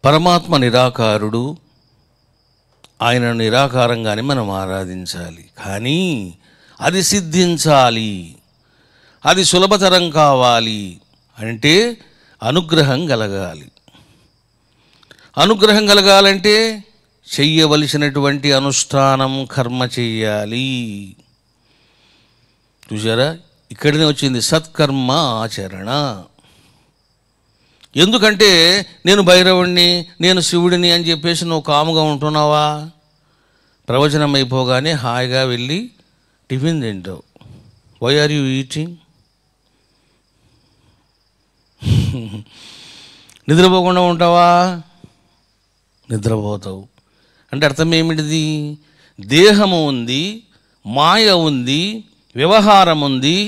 పరమాత్మ నిరాకారుడు. ఆయన నిరాకారంగానే మనం ఆరాధించాలి. కానీ అది సిద్ధించాలి, అది సులభతరం కావాలి అంటే అనుగ్రహం కలగాలి. అనుగ్రహం కలగాలంటే చెయ్యవలసినటువంటి అనుష్ఠానం, కర్మ చెయ్యాలి. చూసారా, ఇక్కడనే వచ్చింది సత్కర్మ ఆచరణ. ఎందుకంటే నేను భైరవుణ్ణి, నేను శివుడిని అని చెప్పేసి నువ్వు కాముగా ఉంటున్నావా? ప్రవచనం అయిపోగానే హాయిగా వెళ్ళి టిఫిన్ తింటావు. Why are you eating? నిద్రపోకుండా ఉంటావా? నిద్రపోతావు. అంటే అర్థం ఏమిటిది? దేహము ఉంది, మాయ ఉంది, వ్యవహారం ఉంది,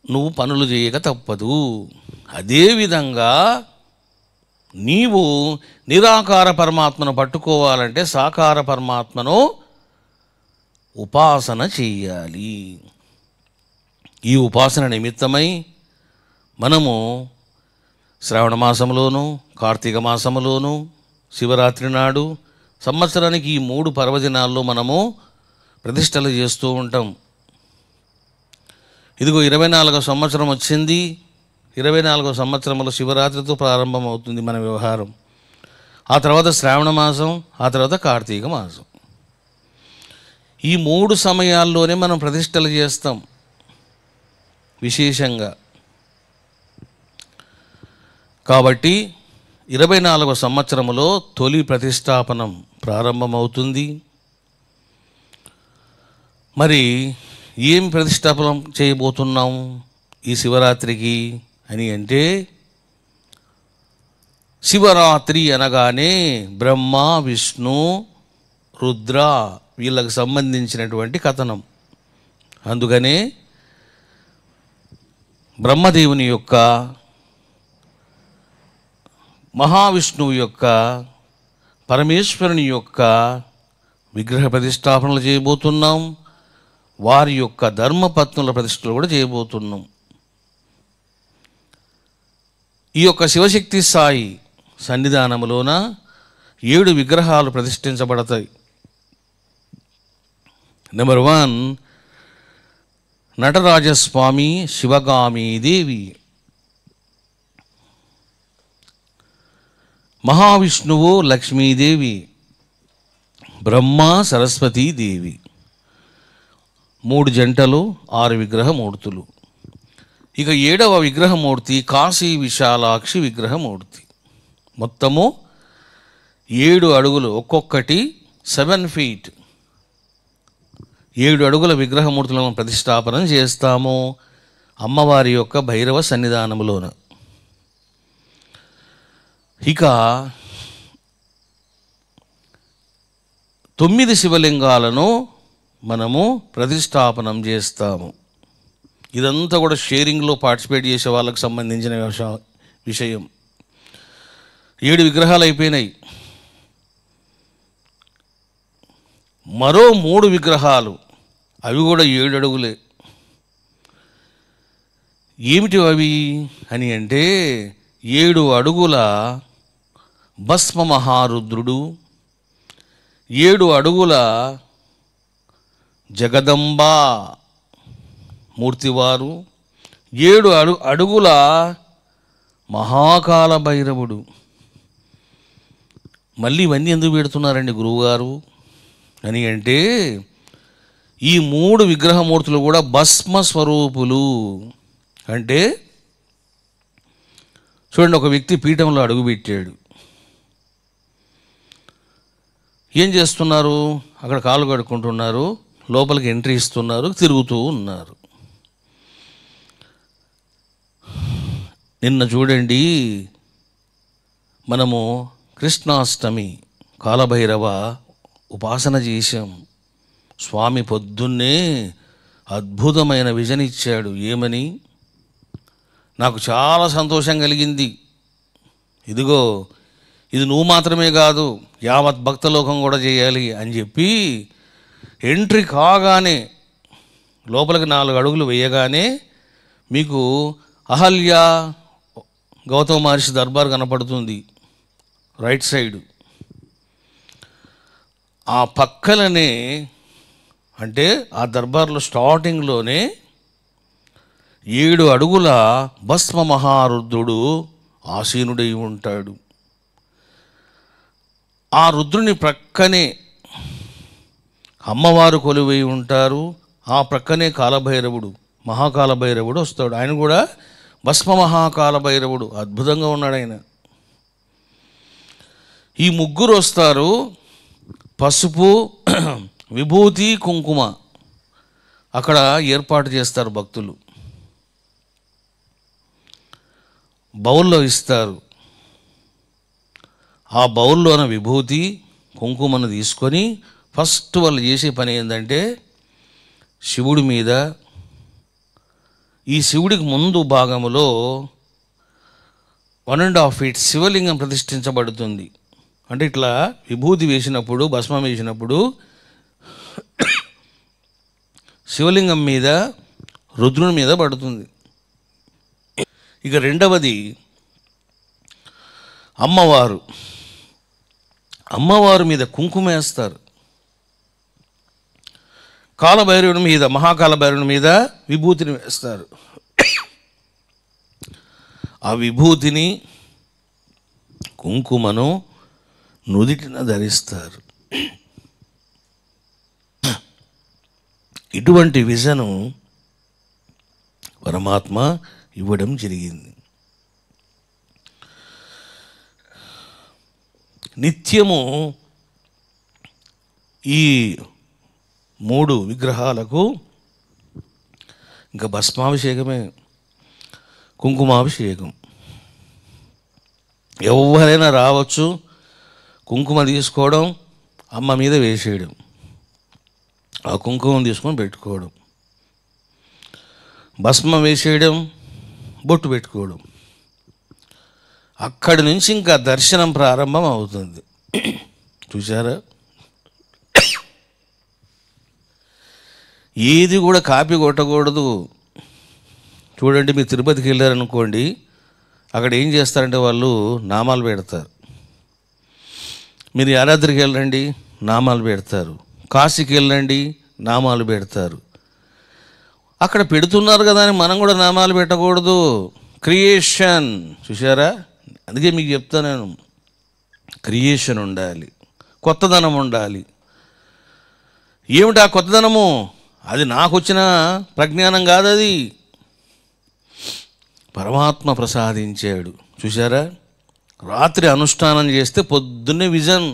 నువ్వు పనులు చేయక తప్పదు. అదేవిధంగా నీవు నిరాకార పరమాత్మను పట్టుకోవాలంటే సాకార పరమాత్మను ఉపాసన చెయ్యాలి. ఈ ఉపాసన నిమిత్తమై మనము శ్రావణ మాసంలోను, కార్తీక మాసంలోను, శివరాత్రి నాడు, సంవత్సరానికి ఈ 3 పర్వదినాల్లో మనము ప్రతిష్టలు చేస్తూ ఉంటాం. ఇదిగో 24వ సంవత్సరం వచ్చింది. 24వ సంవత్సరంలో శివరాత్రితో ప్రారంభమవుతుంది మన వ్యవహారం. ఆ తర్వాత శ్రావణ మాసం, ఆ తర్వాత కార్తీక మాసం. ఈ 3 సమయాల్లోనే మనం ప్రతిష్టలు చేస్తాం విశేషంగా. కాబట్టి 24వ సంవత్సరంలో తొలి ప్రతిష్టాపనం ప్రారంభమవుతుంది. మరి ఏం ప్రతిష్టాపనం చేయబోతున్నాం ఈ శివరాత్రికి అని అంటే, శివరాత్రి అనగానే బ్రహ్మ, విష్ణు, రుద్ర వీళ్ళకు సంబంధించినటువంటి కథనం. అందుకనే బ్రహ్మదేవుని యొక్క, మహావిష్ణువు యొక్క, పరమేశ్వరుని యొక్క విగ్రహ ప్రతిష్టాపనలు చేయబోతున్నాం. వారి యొక్క ధర్మపత్నుల ప్రతిష్టలు కూడా చేయబోతున్నాం. ఈ యొక్క శివశక్తి సాయి సన్నిధానములోన 7 విగ్రహాలు ప్రతిష్ఠించబడతాయి. నెంబర్ 1 నటరాజస్వామి, శివగామీదేవి. మహావిష్ణువు లక్ష్మీదేవి, బ్రహ్మ సరస్వతీదేవి. 3 జంటలు, 6 విగ్రహమూర్తులు. ఇక 7వ విగ్రహమూర్తి కాశీ విశాలాక్షి విగ్రహమూర్తి. మొత్తము 7 అడుగులు, ఒక్కొక్కటి 7 feet, 7 అడుగుల విగ్రహమూర్తులను ప్రతిష్టాపనం చేస్తాము అమ్మవారి యొక్క భైరవ సన్నిధానములోన. ఇక 9 శివలింగాలను మనము ప్రతిష్టాపనం చేస్తాము. ఇదంతా కూడా షేరింగ్లో పార్టిసిపేట్ చేసే వాళ్ళకు సంబంధించిన విషయం. 7 విగ్రహాలు అయిపోయినాయి. మరో 3 విగ్రహాలు, అవి కూడా 7 అడుగులే. ఏమిటి అవి అని అంటే, 7 అడుగుల భస్మ మహారుద్రుడు, 7 అడుగుల జగదంబ మూర్తివారు, 7 అడుగుల మహాకాల భైరవుడు. మళ్ళీ ఇవన్నీ ఎందుకు పెడుతున్నారండి గురువుగారు అని అంటే, ఈ 3 విగ్రహమూర్తులు కూడా భస్మ స్వరూపులు. అంటే చూడండి, ఒక వ్యక్తి పీఠంలో అడుగుపెట్టాడు. ఏం చేస్తున్నారు? అక్కడ కాళ్ళు కడుక్కుంటున్నారు, లోపలికి ఎంట్రీ ఇస్తున్నారు, తిరుగుతూ ఉన్నారు. నిన్న చూడండి, మనము కృష్ణాష్టమి కాలభైరవ ఉపాసన చేశాం. స్వామి పొద్దున్నే అద్భుతమైన విజన్ ఇచ్చాడు. ఏమని? నాకు చాలా సంతోషం కలిగింది. ఇదిగో, ఇది నువ్వు మాత్రమే కాదు, యావత్ భక్తలోకం కూడా చేయాలి అని చెప్పి ఎంట్రీ కాగానే, లోపలికి 4 అడుగులు వేయగానే మీకు అహల్య గౌతమ మహర్షి దర్బార్ కనపడుతుంది. Right side. ఆ పక్కలనే అంటే ఆ దర్బార్లో స్టార్టింగ్లోనే 7 అడుగుల భస్మ మహారుద్రుడు ఆసీనుడై ఉంటాడు. ఆ రుద్రుని ప్రక్కనే అమ్మవారు కొలువై ఉంటారు. ఆ ప్రక్కనే కాలభైరవుడు, మహాకాలభైరవుడు వస్తాడు. ఆయన కూడా భస్మ మహాకాలభైరవుడు, అద్భుతంగా ఉన్నాడు ఆయన. ఈ ముగ్గురు వస్తారు. పసుపు, విభూతి, కుంకుమ అక్కడ ఏర్పాటు చేస్తారు భక్తులు. బౌల్లో ఇస్తారు. ఆ బౌల్లోన విభూతి కుంకుమను తీసుకొని ఫస్ట్ వాళ్ళు చేసే పని ఏంటంటే శివుడి మీద, ఈ శివుడికి ముందు భాగంలో 1.5 feet శివలింగం ప్రతిష్ఠించబడుతుంది. అంటే ఇట్లా విభూతి వేసినప్పుడు, భస్మం వేసినప్పుడు శివలింగం మీద, రుద్రుని మీద పడుతుంది. ఇక రెండవది అమ్మవారు మీద కుంకుమ వేస్తారు. కాలభైరవుని మీద, మహాకాలభైరవుని మీద విభూతిని వేస్తారు. ఆ విభూతిని, కుంకుమను నుదిటిన ధరిస్తారు. ఇటువంటి విజను పరమాత్మ ఇవ్వడం జరిగింది. నిత్యము ఈ 3 విగ్రహాలకు ఇంకా భస్మాభిషేకమే, కుంకుమాభిషేకం. ఎవరైనా రావచ్చు, కుంకుమ తీసుకోవడం, అమ్మ మీద వేసేయడం, ఆ కుంకుమం తీసుకొని పెట్టుకోవడం, భస్మం వేసేయడం, బొట్టు పెట్టుకోవడం. అక్కడి నుంచి ఇంకా దర్శనం ప్రారంభం అవుతుంది. చూసారా, ఏది కూడా కాపీ కొట్టకూడదు. చూడండి, మీరు తిరుపతికి వెళ్ళారనుకోండి, అక్కడ ఏం చేస్తారంటే వాళ్ళు నామాలు పెడతారు. మీరు యాదాద్రికి వెళ్ళండి, నామాలు పెడతారు. కాశీకి వెళ్ళండి, నామాలు పెడతారు. అక్కడ పెడుతున్నారు కదా అని మనం కూడా నామాలు పెట్టకూడదు. క్రియేషన్, చూసారా? అందుకే మీకు చెప్తాను నేను, క్రియేషన్ ఉండాలి, కొత్తదనం ఉండాలి. ఏమిటి ఆ కొత్తదనము? అది నాకు వచ్చిన ప్రజ్ఞానం కాదు, అది పరమాత్మ ప్రసాదించాడు. చూసారా, రాత్రి అనుష్ఠానం చేస్తే పొద్దున్నే విజన్.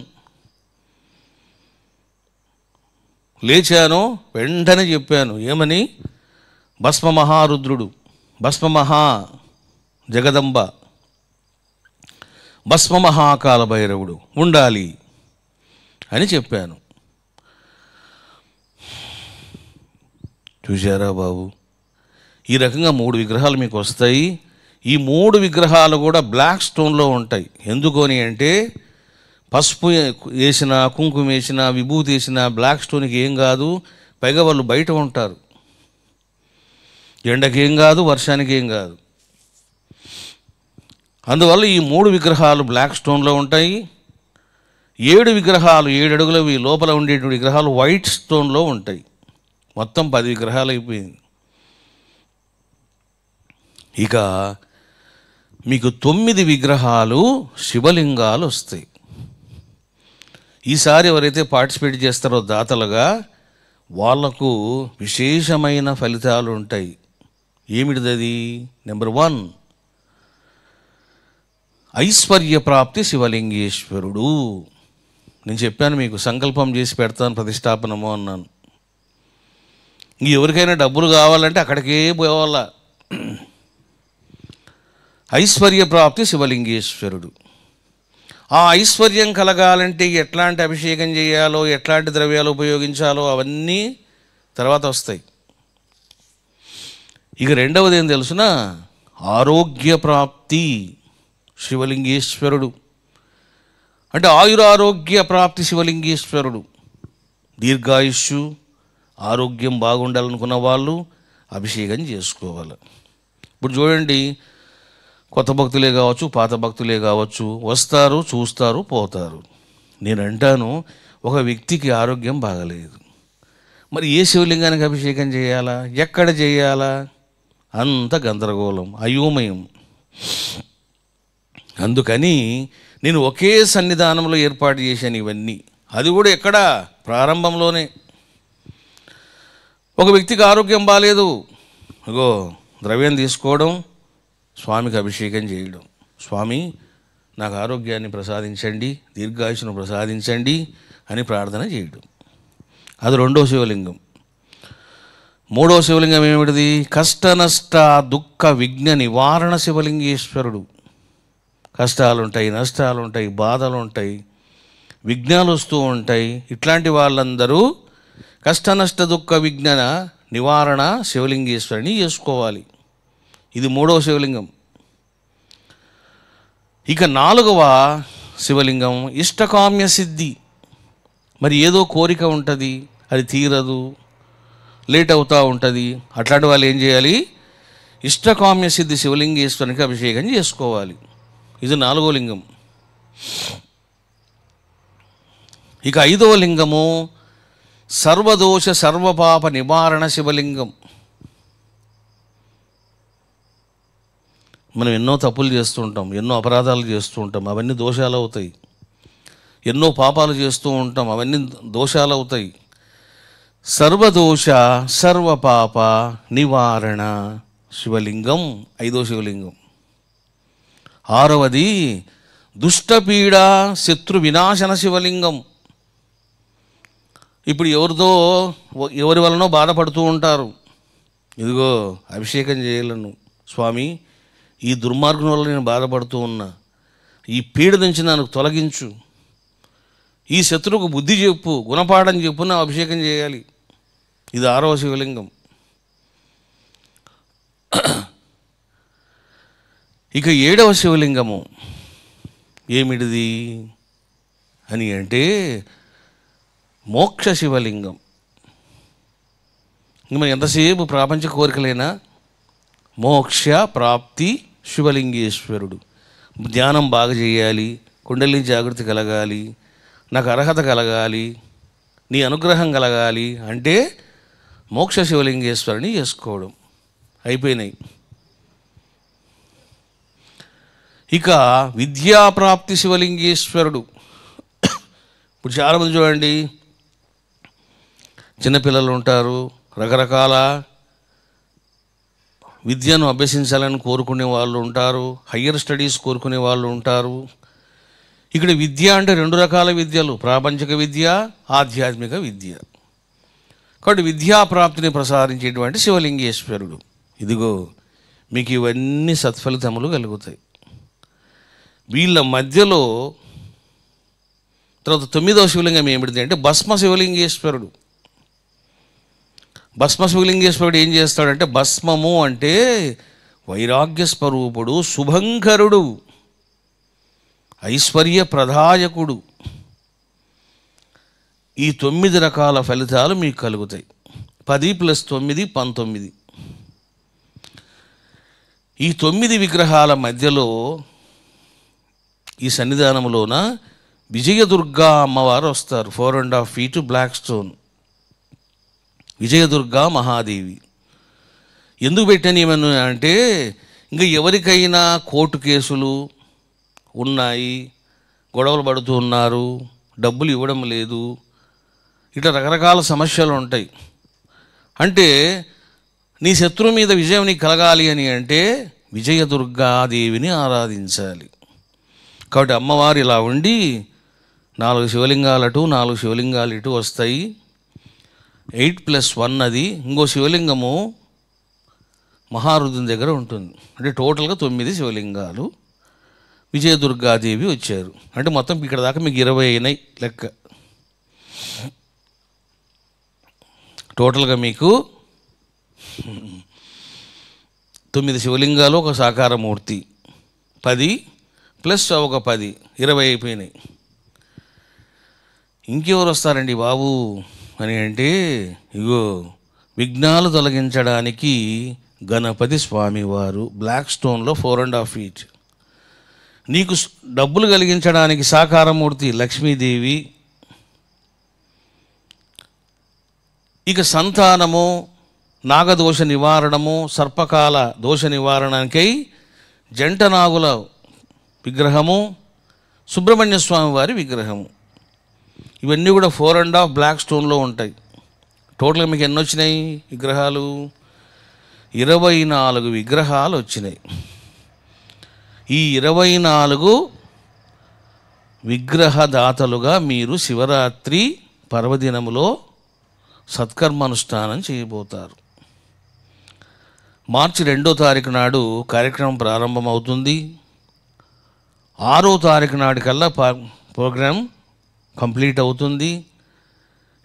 లేచాను, వెంటనే చెప్పాను ఏమని, భస్మ మహారుద్రుడు, భస్మ మహా జగదంబ, భస్మ మహాకాల భైరవుడు ఉండాలి అని చెప్పాను. చూశారా బాబు, ఈ రకంగా 3 విగ్రహాలు మీకు వస్తాయి. ఈ 3 విగ్రహాలు కూడా బ్లాక్ స్టోన్లో ఉంటాయి. ఎందుకని అంటే పసుపు వేసిన, కుంకుమ వేసిన, విభూతి వేసిన బ్లాక్ స్టోన్కి ఏం కాదు. పైగా వాళ్ళు బయట ఉంటారు, ఎండకి ఏం కాదు, వర్షానికి ఏం కాదు. అందువల్ల ఈ 3 విగ్రహాలు బ్లాక్ స్టోన్లో ఉంటాయి. 7 విగ్రహాలు, 7 అడుగులవి లోపల ఉండేటువంటి విగ్రహాలు వైట్ స్టోన్లో ఉంటాయి. మొత్తం 10 విగ్రహాలు అయిపోయింది. ఇక మీకు 9 విగ్రహాలు శివలింగాలు వస్తాయి. ఈసారి ఎవరైతే పార్టిసిపేట్ చేస్తారో దాతలుగా, వాళ్లకు విశేషమైన ఫలితాలు ఉంటాయి. ఏమిటిది? నెంబర్ 1, ఐశ్వర్య ప్రాప్తి శివలింగేశ్వరుడు. నేను చెప్పాను మీకు, సంకల్పం చేసి పెడతాను ప్రతిష్టాపనము అన్నాను. ఎవరికైనా డబ్బులు కావాలంటే అక్కడికే పోవాలా. ఐశ్వర్య ప్రాప్తి శివలింగేశ్వరుడు. ఆ ఐశ్వర్యం కలగాలంటే ఎట్లాంటి అభిషేకం చేయాలో, ఎట్లాంటి ద్రవ్యాలు ఉపయోగించాలో అవన్నీ తర్వాత వస్తాయి. ఇక రెండవది ఏం తెలుసున, ఆరోగ్య ప్రాప్తి శివలింగేశ్వరుడు. అంటే ఆయురారోగ్య ప్రాప్తి శివలింగేశ్వరుడు. దీర్ఘాయుష్యు, ఆరోగ్యం బాగుండాలనుకున్న వాళ్ళు అభిషేకం చేసుకోవాలి. ఇప్పుడు చూడండి, కొత్త భక్తులే కావచ్చు, పాత భక్తులే కావచ్చు, వస్తారు, చూస్తారు, పోతారు. నేను అంటాను, ఒక వ్యక్తికి ఆరోగ్యం బాగలేదు, మరి ఏ శివలింగానికి అభిషేకం చేయాలా, ఎక్కడ చేయాలా, అంత గందరగోళం, అయోమయం. అందుకని నేను ఒకే సన్నిధానంలో ఏర్పాటు చేశాను ఇవన్నీ. అది కూడా ఎక్కడ? ప్రారంభంలోనే. ఒక వ్యక్తికి ఆరోగ్యం బాగాలేదు, ఇగో ద్రవ్యం తీసుకోవడం, స్వామికి అభిషేకం చేయడం. స్వామి నాకు ఆరోగ్యాన్ని ప్రసాదించండి, దీర్ఘాయుషును ప్రసాదించండి అని ప్రార్థన చేయడం. అది రెండో శివలింగం. మూడో శివలింగం ఏమిటిది? కష్ట నష్ట దుఃఖ విఘ్న నివారణ శివలింగేశ్వరుడు. కష్టాలుంటాయి, నష్టాలుంటాయి, బాధలుంటాయి, విఘ్నాలు వస్తూ ఉంటాయి. ఇట్లాంటి వాళ్ళందరూ కష్ట నష్ట దుఃఖ విఘ్న నివారణ శివలింగేశ్వరుని చేసుకోవాలి. ఇది మూడవ శివలింగం. ఇక నాలుగవ శివలింగం ఇష్టకామ్య సిద్ధి. మరి ఏదో కోరిక ఉంటుంది, అది తీరదు, లేట్ అవుతూ ఉంటుంది. అట్లాంటి వాళ్ళు ఏం చేయాలి? ఇష్టకామ్య సిద్ధి శివలింగేశ్వరునికి అభిషేకం చేసుకోవాలి. ఇది నాలుగో లింగం. ఇక ఐదవ లింగము సర్వదోష సర్వపాప నివారణ శివలింగం. మనం ఎన్నో తప్పులు చేస్తూ ఉంటాం, ఎన్నో అపరాధాలు చేస్తూ ఉంటాం, అవన్నీ దోషాలు అవుతాయి. ఎన్నో పాపాలు చేస్తూ ఉంటాం, అవన్నీ దోషాలు అవుతాయి. సర్వదోష సర్వపాప నివారణ శివలింగం ఐదో శివలింగం. ఆరవది దుష్టపీడ శత్రు వినాశన శివలింగం. ఇప్పుడు ఎవరి వలనో బాధపడుతూ ఉంటారు, ఇదిగో అభిషేకం చేయలను స్వామి, ఈ దుర్మార్గం వల్ల నేను బాధపడుతూ ఉన్నా, ఈ పీడ నుంచి నన్ను తొలగించు, ఈ శత్రువుకు బుద్ధి చెప్పు, గుణపాఠం చెప్పు, నా అభిషేకం చేయాలి. ఇది ఆరవ శివలింగం. ఇక ఏడవ శివలింగము ఏమిటిది అని అంటే మోక్ష శివలింగం. మరి ఎంతసేపు ప్రాపంచ కోరికలైనా మోక్ష ప్రాప్తి శివలింగేశ్వరుడు. ధ్యానం బాగా చేయాలి, కుండలి జాగృతి కలగాలి, నాకు అర్హత కలగాలి, నీ అనుగ్రహం కలగాలి అంటే మోక్ష శివలింగేశ్వరుని చేసుకోవడం. అయిపోయినాయి. ఇక విద్యాప్రాప్తి శివలింగేశ్వరుడు. ఇప్పుడు చాలామంది చూడండి, చిన్నపిల్లలు ఉంటారు, రకరకాల విద్యను అభ్యసించాలని కోరుకునే వాళ్ళు ఉంటారు, హయ్యర్ స్టడీస్ కోరుకునే వాళ్ళు ఉంటారు. ఇక్కడ విద్య అంటే రెండు రకాల విద్యలు, ప్రాపంచిక విద్య, ఆధ్యాత్మిక విద్య. కాబట్టి విద్యాప్రాప్తిని ప్రసాదించేటువంటి శివలింగేశ్వరుడు. ఇదిగో మీకు ఇవన్నీ సత్ఫలితములు కలుగుతాయి. వీళ్ళ మధ్యలో తర్వాత తొమ్మిదవ శివలింగం ఏమిటిది అంటే భస్మ శివలింగేశ్వరుడు. భస్మ శివలింగేశ్వరుడు ఏం చేస్తాడంటే, భస్మము అంటే వైరాగ్య స్వరూపుడు, శుభంకరుడు, ఐశ్వర్య ప్రదాయకుడు. ఈ 9 రకాల ఫలితాలు మీకు కలుగుతాయి. 10 + 9 19. ఈ 9 విగ్రహాల మధ్యలో ఈ సన్నిధానంలోన విజయదుర్గా అమ్మవారు వస్తారు. 4.5 feet బ్లాక్ స్టోన్ విజయదుర్గా మహాదేవి. ఎందుకు పెట్టాను ఏమన్నా అంటే, ఇంకా ఎవరికైనా కోర్టు కేసులు ఉన్నాయి, గొడవలు పడుతూ ఉన్నారు, డబ్బులు ఇవ్వడం లేదు, ఇట్లా రకరకాల సమస్యలు ఉంటాయి అంటే, నీ శత్రువు మీద విజయం నీకు కలగాలి అని అంటే విజయదుర్గాదేవిని ఆరాధించాలి. కాబట్టి అమ్మవారు ఇలా ఉండి 4 శివలింగాలు అటు 4 శివలింగాలు ఇటు వస్తాయి. 8 + 1 అది. ఇంకో శివలింగము మహారుద్రుని దగ్గర ఉంటుంది. అంటే టోటల్గా 9 శివలింగాలు. విజయదుర్గాదేవి వచ్చారు అంటే మొత్తం ఇక్కడ దాకా మీకు 20 అయినాయి లెక్క. టోటల్గా మీకు 9 శివలింగాలు, ఒక సాకారమూర్తి, 10 + ఒక 10 20 అయిపోయినాయి. ఇంకెవరు వస్తారండి బాబు అని అంటే, ఇగో విఘ్నాలు తొలగించడానికి గణపతి స్వామివారు బ్లాక్ స్టోన్లో 4.5 feet. నీకు డబ్బులు కలిగించడానికి సాకారమూర్తి లక్ష్మీదేవి. ఇక సంతానము, నాగదోష నివారణము, సర్పకాల దోష నివారణకై జంట నాగుల విగ్రహము, సుబ్రహ్మణ్య స్వామి వారి విగ్రహము, ఇవన్నీ కూడా 4.5 బ్లాక్ స్టోన్లో ఉంటాయి. టోటల్గా మీకు ఎన్ని వచ్చినాయి విగ్రహాలు? 24 విగ్రహాలు వచ్చినాయి. ఈ 24 విగ్రహదాతలుగా మీరు శివరాత్రి పర్వదినములో సత్కర్మానుష్ఠానం చేయబోతారు. మార్చి 2వ తారీఖు నాడు కార్యక్రమం ప్రారంభమవుతుంది. 6వ తారీఖు నాటికల్లా ప్రోగ్రాం కంప్లీట్ అవుతుంది.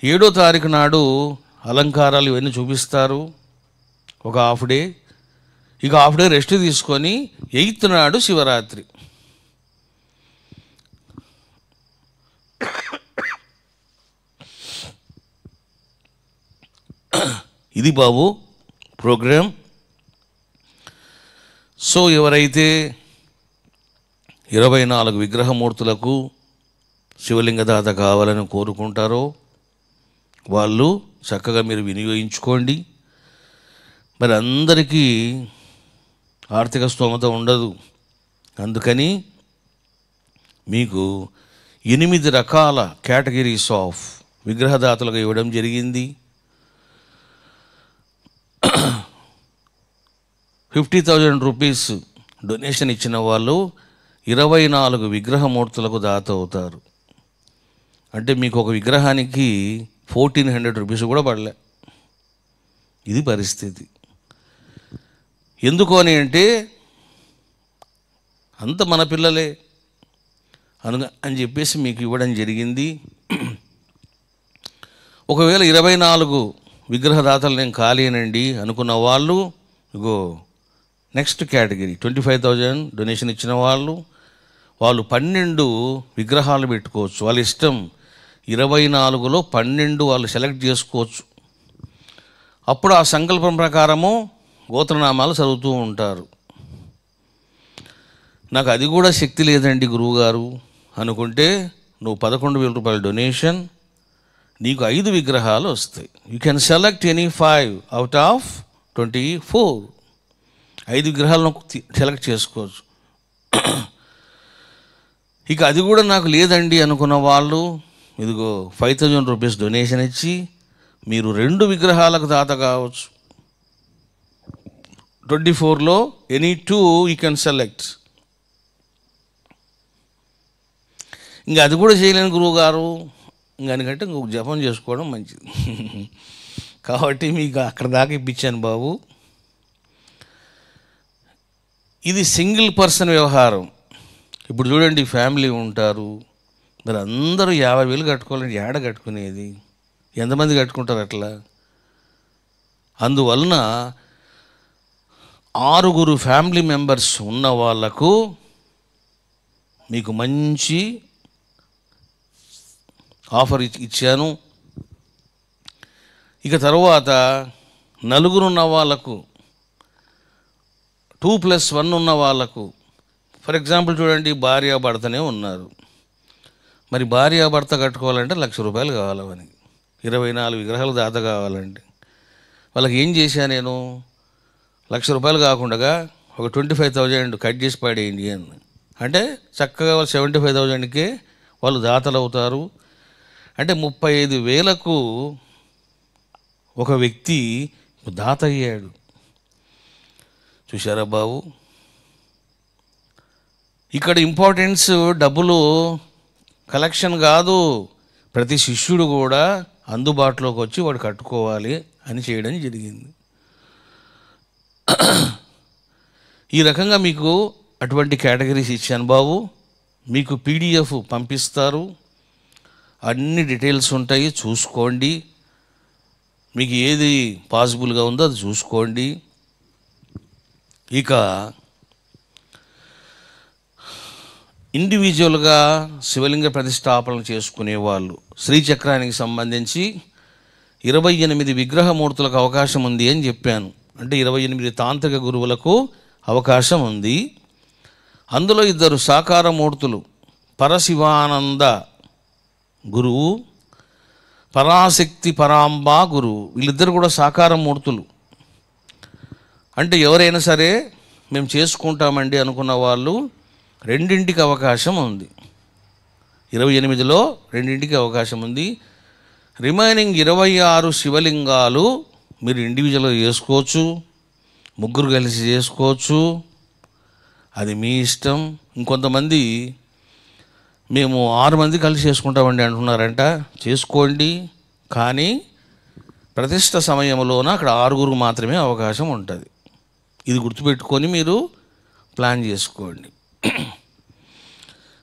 7వ తారీఖు నాడు అలంకారాలు ఇవన్నీ చూపిస్తారు, ఒక హాఫ్ డే. ఇక హాఫ్ డే రెస్ట్ తీసుకొని 8th నాడు శివరాత్రి. ఇది బాబు ప్రోగ్రాం. సో ఎవరైతే 24 విగ్రహమూర్తులకు శివలింగదాత కావాలని కోరుకుంటారో వాళ్ళు చక్కగా మీరు వినియోగించుకోండి. మరి అందరికీ ఆర్థిక స్తోమత ఉండదు, అందుకని మీకు 8 రకాల కేటగిరీస్ ఆఫ్ విగ్రహదాతలుగా ఇవ్వడం జరిగింది. 50,000 రూపీస్ డొనేషన్ ఇచ్చిన వాళ్ళు 24 విగ్రహమూర్తులకు దాత అవుతారు. అంటే మీకు ఒక విగ్రహానికి 1,400 రూపీస్ కూడా పడలే. ఇది పరిస్థితి. ఎందుకు అంటే అంత మన పిల్లలే అని చెప్పేసి మీకు ఇవ్వడం జరిగింది. ఒకవేళ 24 విగ్రహదాతలు నేను ఖాళీనండి అనుకున్న వాళ్ళు ఇగో నెక్స్ట్ కేటగిరీ 25,000 డొనేషన్ ఇచ్చిన వాళ్ళు 12 విగ్రహాలు పెట్టుకోవచ్చు. వాళ్ళ ఇష్టం. 24లో 12 వాళ్ళు సెలెక్ట్ చేసుకోవచ్చు. అప్పుడు ఆ సంకల్పం ప్రకారము గోత్రనామాలు చదువుతూ ఉంటారు. నాకు అది కూడా శక్తి లేదండి గురువుగారు అనుకుంటే నువ్వు 11,000 రూపాయల డొనేషన్, నీకు 5 విగ్రహాలు వస్తాయి. You can select any 5 out of 24. 5 విగ్రహాలను సెలెక్ట్ చేసుకోవచ్చు. ఇక అది కూడా నాకు లేదండి అనుకున్న వాళ్ళు ఇదిగో 5,000 రూపీస్ డొనేషన్ ఇచ్చి మీరు 2 విగ్రహాలకు దాత కావచ్చు. 24లో ఎనీ 2 యూ కెన్ సెలెక్ట్. ఇంకా అది కూడా చేయలేని గురువు గారు ఇంకనికంటే ఇంకొక జపం చేసుకోవడం మంచిది. కాబట్టి మీకు అక్కడ దాకా ఇప్పించాను బాబు. ఇది సింగిల్ పర్సన్ వ్యవహారం. ఇప్పుడు చూడండి, ఫ్యామిలీ ఉంటారు, మరి అందరూ 50,000 కట్టుకోవాలంటే ఏడ కట్టుకునేది? ఎంతమంది కట్టుకుంటారు అట్లా? అందువలన 6 ఫ్యామిలీ మెంబర్స్ ఉన్న వాళ్లకు మీకు మంచి ఆఫర్ ఇచ్చాను. ఇక తర్వాత 4 ఉన్న వాళ్ళకు 2+1 ఉన్న వాళ్ళకు, ఫర్ ఎగ్జాంపుల్ చూడండి, భార్యాభర్తనే ఉన్నారు. మరి భార్యాభర్త కట్టుకోవాలంటే 1,00,000 రూపాయలు కావాలి. మనకి 24 విగ్రహాలు దాత కావాలంటే వాళ్ళకి ఏం చేశా నేను? 1,00,000 రూపాయలు కాకుండా ఒక 25,000 కట్ చేసి పడేయండి అని అంటే చక్కగా 75,000కే వాళ్ళు దాతలు అవుతారు. అంటే 35,000కు ఒక వ్యక్తి దాత అయ్యాడు. చూశారా బాబు? ఇక్కడ ఇంపార్టెన్స్ డబ్బులు కలెక్షన్ కాదు, ప్రతి శిష్యుడు కూడా అందుబాటులోకి వచ్చి వాడు కట్టుకోవాలి అని చేయడం జరిగింది. ఈ రకంగా మీకు అటువంటి కేటగిరీస్ ఇచ్చాను బాబు. మీకు PDF పంపిస్తారు, అన్ని డీటెయిల్స్ ఉంటాయి, చూసుకోండి. మీకు ఏది పాసిబుల్గా ఉందో అది చూసుకోండి. ఇక ఇండివిజువల్గా శివలింగ ప్రతిష్టాపన చేసుకునేవాళ్ళు శ్రీచక్రానికి సంబంధించి 28 విగ్రహమూర్తులకు అవకాశం ఉంది అని చెప్పాను. అంటే 28 తాంత్రిక గురువులకు అవకాశం ఉంది. అందులో 2 సాకారమూర్తులు, పరశివానంద గురువు, పరాశక్తి పరాంబా గురువు, వీళ్ళిద్దరు కూడా సాకారమూర్తులు. అంటే ఎవరైనా సరే మేము చేసుకుంటామండి అనుకున్న వాళ్ళు 2ంటికి అవకాశం ఉంది. 28లో 2ంటికి అవకాశం ఉంది. రిమైనింగ్ 26 శివలింగాలు మీరు ఇండివిజువల్గా చేసుకోవచ్చు, 3 కలిసి చేసుకోవచ్చు, అది మీ ఇష్టం. ఇంకొంతమంది మేము 6 మంది కలిసి చేసుకుంటామండి అంటున్నారంట. చేసుకోండి, కానీ ప్రతిష్ట సమయంలోన అక్కడ 6 మాత్రమే అవకాశం ఉంటుంది. ఇది గుర్తుపెట్టుకొని మీరు ప్లాన్ చేసుకోండి.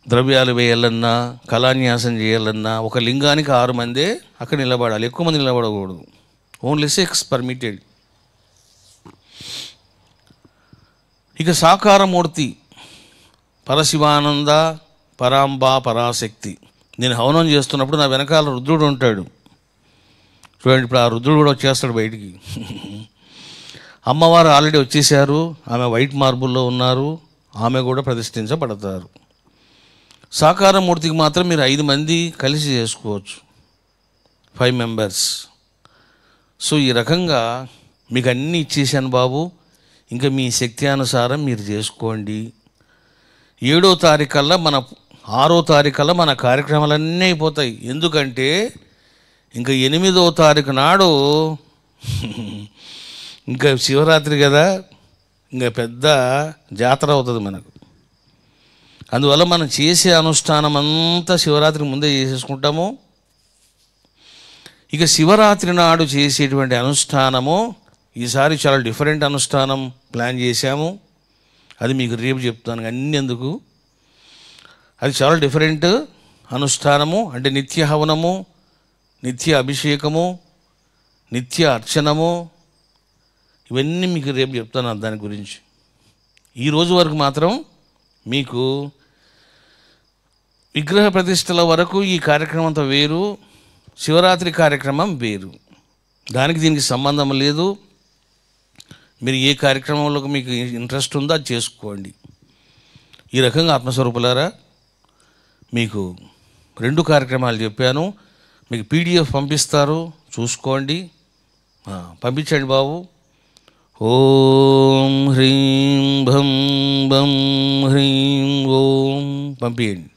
ద్రవ్యాలు వేయాలన్నా, కళాన్యాసం చేయాలన్నా ఒక లింగానికి 6 మందే అక్కడ నిలబడాలి, ఎక్కువ మంది నిలబడకూడదు. Only 6 permitted. ఇక సాకారమూర్తి పరశివానంద పరాంబా పరాశక్తి. నేను హవనం చేస్తున్నప్పుడు నా వెనకాల రుద్రుడు ఉంటాడు చూడండి. ఇప్పుడు ఆ రుద్రుడు కూడా వచ్చేస్తాడు బయటికి. అమ్మవారు ఆల్రెడీ వచ్చేసారు, ఆమె వైట్ మార్బుల్లో ఉన్నారు, ఆమె కూడా ప్రతిష్ఠించబడతారు. సాకారమూర్తికి మాత్రం మీరు 5 మంది కలిసి చేసుకోవచ్చు, 5 మెంబర్స్. సో ఈ రకంగా మీకు అన్నీ ఇచ్చేసాను బాబు, ఇంకా మీ శక్తి అనుసారం మీరు చేసుకోండి. 7వ తారీఖుకల్లా 6వ తారీఖుకల్లా మన కార్యక్రమాలన్నీ అయిపోతాయి. ఎందుకంటే ఇంకా 8వ తారీఖు నాడు ఇంకా శివరాత్రి కదా, ఇంకా పెద్ద జాతర అవుతుంది మనకు. అందువల్ల మనం చేసే అనుష్ఠానం అంతా శివరాత్రి ముందే చేసేసుకుంటాము. ఇక శివరాత్రి నాడు చేసేటువంటి అనుష్ఠానము ఈసారి చాలా డిఫరెంట్ అనుష్ఠానం ప్లాన్ చేశాము. అది మీకు రేపు చెప్తాను. అన్నీ ఎందుకు, అది చాలా డిఫరెంట్ అనుష్ఠానము. అంటే నిత్య హవనము, నిత్య అభిషేకము, నిత్య అర్చనము, ఇవన్నీ మీకు రేపు చెప్తాను దాని గురించి. ఈరోజు వరకు మాత్రం మీకు విగ్రహ ప్రతిష్టల వరకు ఈ కార్యక్రమం అంతా వేరు, శివరాత్రి కార్యక్రమం వేరు. దానికి దీనికి సంబంధం లేదు. మీరు ఏ కార్యక్రమంలోకి మీకు ఇంట్రెస్ట్ ఉందో అది చేసుకోండి. ఈ రకంగా ఆత్మస్వరూపులారా మీకు 2 కార్యక్రమాలు చెప్పాను. మీకు PDF పంపిస్తారు, చూసుకోండి, పంపించండి బాబు. ఓం హ్రీం భం భం హ్రీం ఓం పంపించండి.